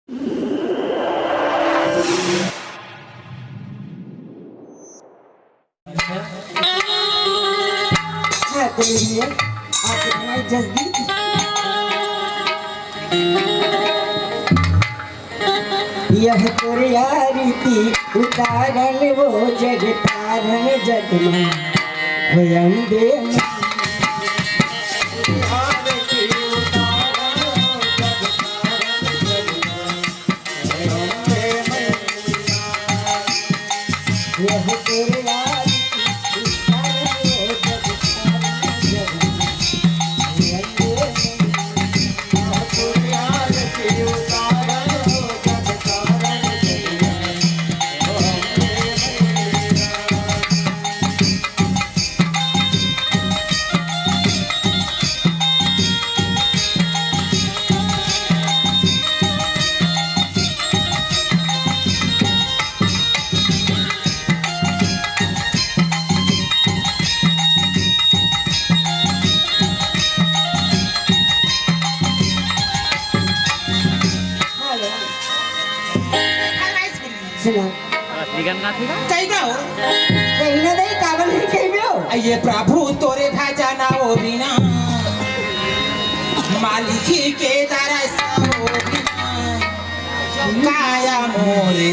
यह रीति उतारन वो जग तारन जग में अम्बे ये प्रभु तोरे भजना हो बिना मालिकी के दरस हो बिना काया मोरे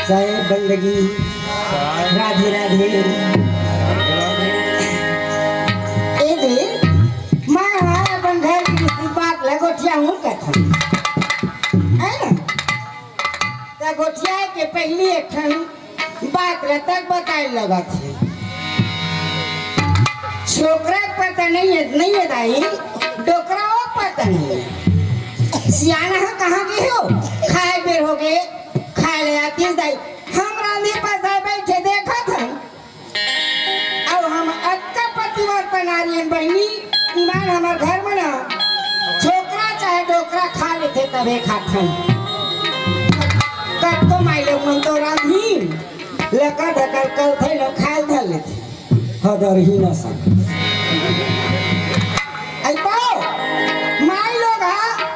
साहेब बंदगी राधे राधे मैं अपन घर की बात लगोटिया हूँ कथन गोठिया के पहली एक बात तक बताए लगा थे छोकरा पता नहीं है दाई डोकरा पता नहीं है सियाना कहाँ गए हो खाए बेर हो गए खाए ले आती दाई हम रांधे पर बैठे देखा था अब हम अक्का पतिवर्तन आ रही बहनी ईमान हमारे घर में ना छोकरा चाहे डोकरा खा लेते तबे खाते कब तो माई लोग मन तो रांधी लका ढकल कल थे लोग खाल धर लेते हदर ही न सक माई लोग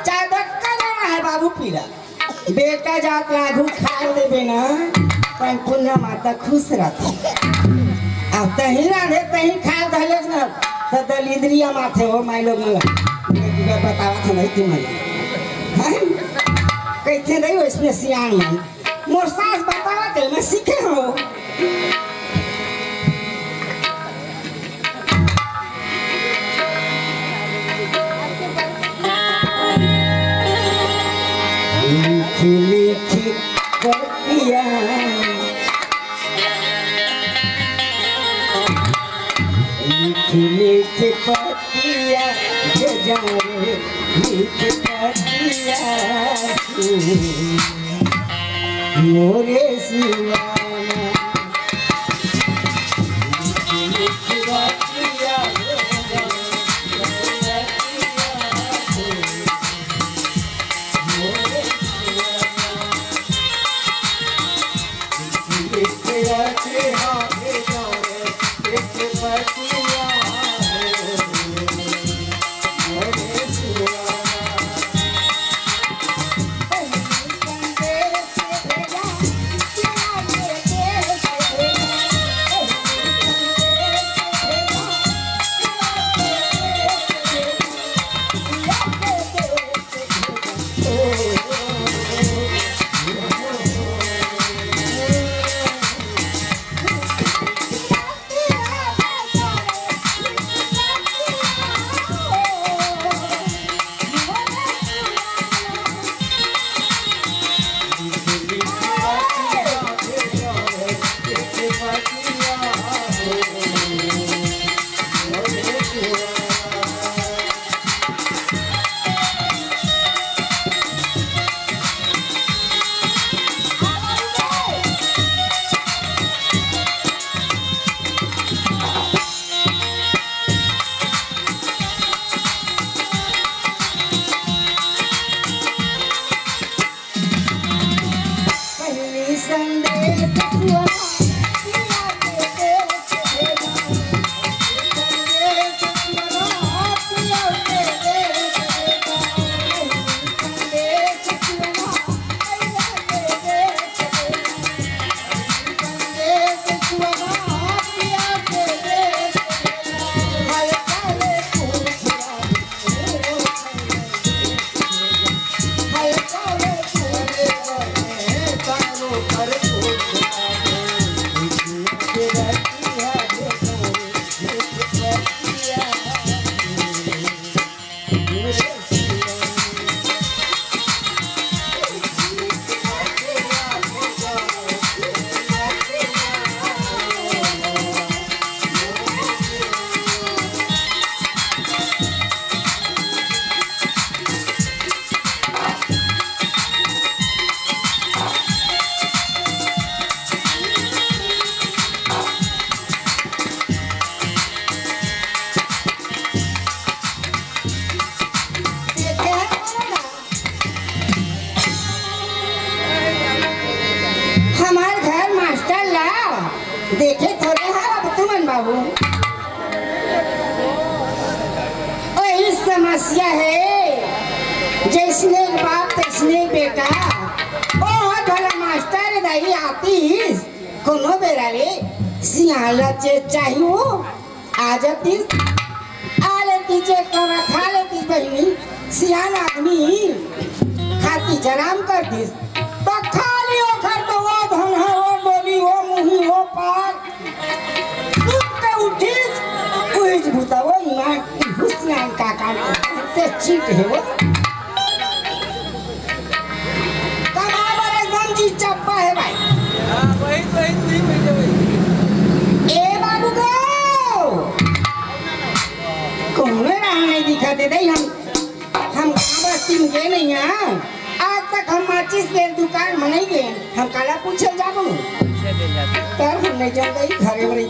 चाहे धक्का देना है बाबू पीला बेटा जात लागू खाल देवे ना पर पुण्य माता खुश रहती अब तही राधे तही खाल धले ना तो दलिद्रिया माथे हो माई लोग ना बतावा था नहीं तुम कैसे नहीं हो इसमें सियान में मोर सास बतावा थे मैं सीखे हो लिखी पतिया लिखी पतिया जजारे लिखी पतिया मोरे सियाना लिखी पतिया देखे थोड़े हाँ तुमन बाबू वही समस्या है जैसने बाप तैसने बेटा ओ भला मास्टर दाई आतीस कोनो बेरा ले सियाला चे चाहिए आ जातीस आ लेती चे करा खा लेती बहनी सियान आदमी खाती जराम कर दिस तो खा लियो घर तो वो धन है वो बोली वो मुही वो पार दूध का उठीस कुछ भूता वो ईमान हुस्न का काम ते चीट है वो तमाम एकदम जी चप्पा है भाई हाँ वही नहीं मिले वही ए बाबू को कौन रहने दिखाते थे हम बस्ती में गए नहीं हैं आज तक हम माचिस पे दुकान में नहीं गए हम काला पूछे जाबो तर हम नहीं जानते ही घरे में रही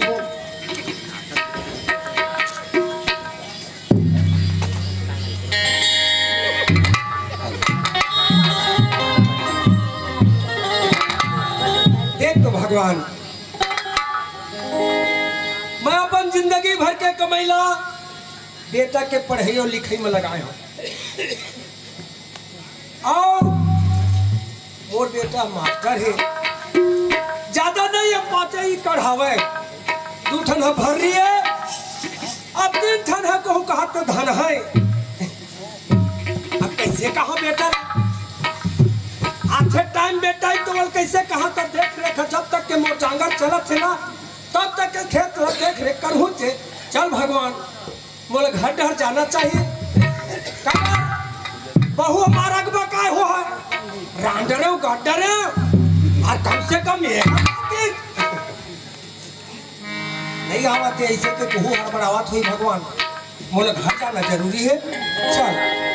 देख तो भगवान मैं अपन जिंदगी भर के कमैला बेटा के पढ़ाई और लिखाई में लगाए हो और मोर बेटा मास्टर है ज्यादा नहीं है पाते ही कढ़ावे दू ठन है भर रही है अब 3 ठन है कहूँ कहा तो धन है अब कैसे कहा बेटा आधे टाइम बेटा ही तो कैसे कहा तो देख रेख जब तक के मोर जांगर चलत थे ना तब तक के खेत देख रेख कर होते चल भगवान मोल घर डर जाना चाहिए बहु हमारा काय हो है रांडरे गड्डरे और कम से कम ये नहीं आवत ऐसे के कहू हड़बड़ावत हुई भगवान मोल घर जाना जरूरी है चल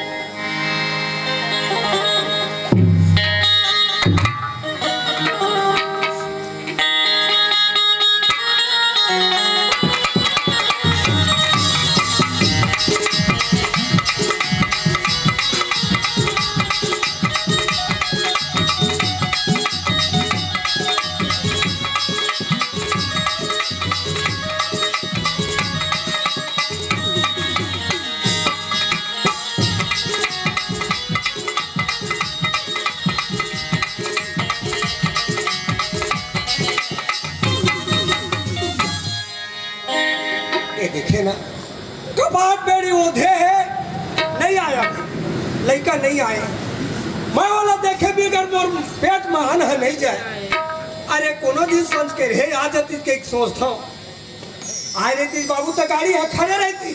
देखे ना तो बात मेरी ओधे है नहीं आया लड़का नहीं आए मैं वाला देखे भी अगर मोर पेट में अन्न है नहीं जाए अरे कोनो दिन सोच के रहे आ जाती के एक सोचता हूँ आ रहती बाबू तो गाड़ी है खड़े रहती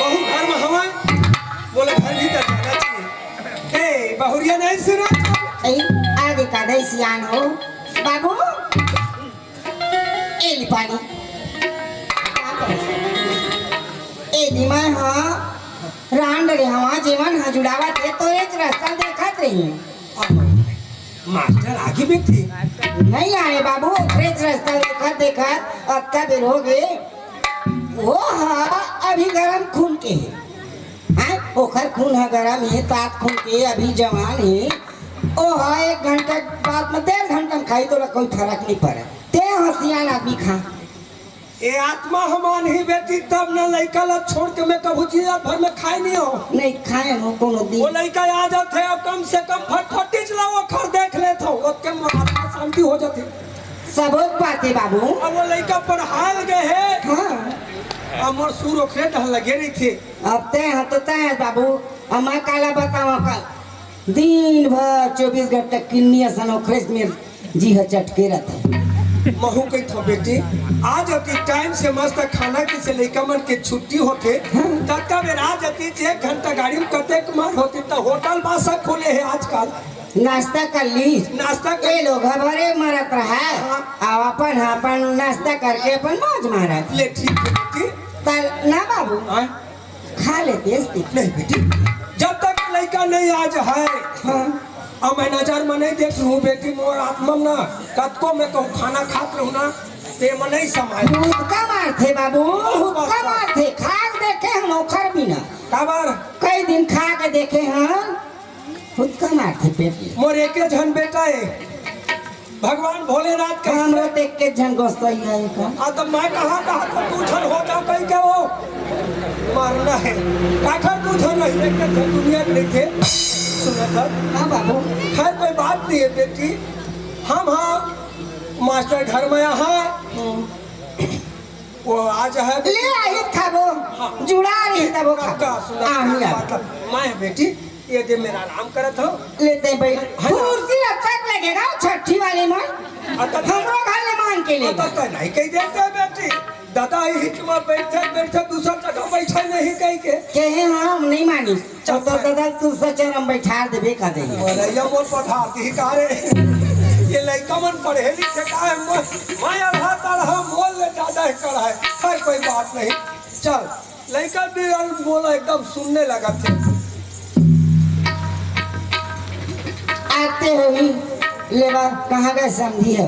बहू घर में हवा बोले घर भीतर जाना चाहिए ए बहुरिया नहीं सुना आगे का दे सियान हो बाबू ए पानी ए दिमाग हाँ रांड रे हवा जीवन हाँ जुड़ावा थे तो एक रास्ता देखत रही मास्टर आगे भी थी नहीं आए बाबू एक रास्ता देखत देखत अब का बेर हो गए वो हाँ अभी गरम खून के है ओखर खून है गरम है तात खून के अभी जवान है ओ हाँ 1 घंटे बाद में 1.5 घंटा में खाई तो कोई फर्क नहीं पड़े ते हसियान आदमी खा ये आत्मा हमान ही बेटी तब न लड़का ला छोड़ के मैं कभू जिया भर में खाए नहीं हो नहीं खाए हो कोनो वो दिन लड़का आ जाते अब कम से कम फटफटी चलाओ खर देख लेता हूँ उसके आत्मा शांति हो जाती सबक बातें बाबू अब वो लड़का पढ़ाए गए है हाँ अब मोर सूर ओखरे ढल लगे रही थी अब ते हाँ तो ते बाबू अमा काला बताओ का दिन भर 24 घंटे किन्नी सन ओखरे में जी ह चटके रहते महू कही था बेटी आज अति टाइम से मस्त खाना की से लड़का मन के छुट्टी होते तब का बेर आज अति 1 घंटा गाड़ी में कते मार होती तो होटल बासा खोले है आजकल नाश्ता कर ली नाश्ता ये लोग भरे मरत रहा और अपन नाश्ता करके अपन मौज मारत ले ठीक है बेटी तल ना बाबू हाँ? खा लेते नहीं बेटी जब तक लड़का नहीं आज है हाँ अब मैं नजर में नहीं देख रहूँ बेटी मोर आत्मा ना कतको में कहूँ खाना खात रहूँ ना ते में नहीं समाये का मार थे बाबू का मार थे खा के देखे हम ओखर भी ना काबर कई दिन खा के देखे हम खुद का मार थे पेट मोर एके झन बेटा है भगवान भोलेनाथ का हमरो देख के झन गोस्तई है का तो मैं कहाँ तो तू झन हो जाओ कहीं के वो मरना है काखर तू झन नहीं एक झन दुनिया के नहीं थे सुना था हाँ बाबू खैर कोई बात नहीं है बेटी हम हाँ मास्टर घर में यहाँ वो आज है ले आई खाबो जुड़ा रही तब वो का सुना मतलब मैं बेटी ये दे मेरा आराम करत हो लेते भाई कुर्सी रखक लगेगा छठी वाले में हमरो घर ले मान के ले तो नहीं कह देते बेटी दादा हिच में बैठे दूसरा जगह बैठे नहीं कह के हम नहीं मानी तो दादा तू सचर हम बैठा देबे का दे बोलैया मोर पठार दी कारे ये लड़का मन पढ़े लिखे का है मैं आधा तरह बोल ले ज्यादा कर है खैर कोई बात नहीं चल लड़का भी बोला एकदम सुनने लगा थे आते हो ही लेवा कहाँ गए समझी हो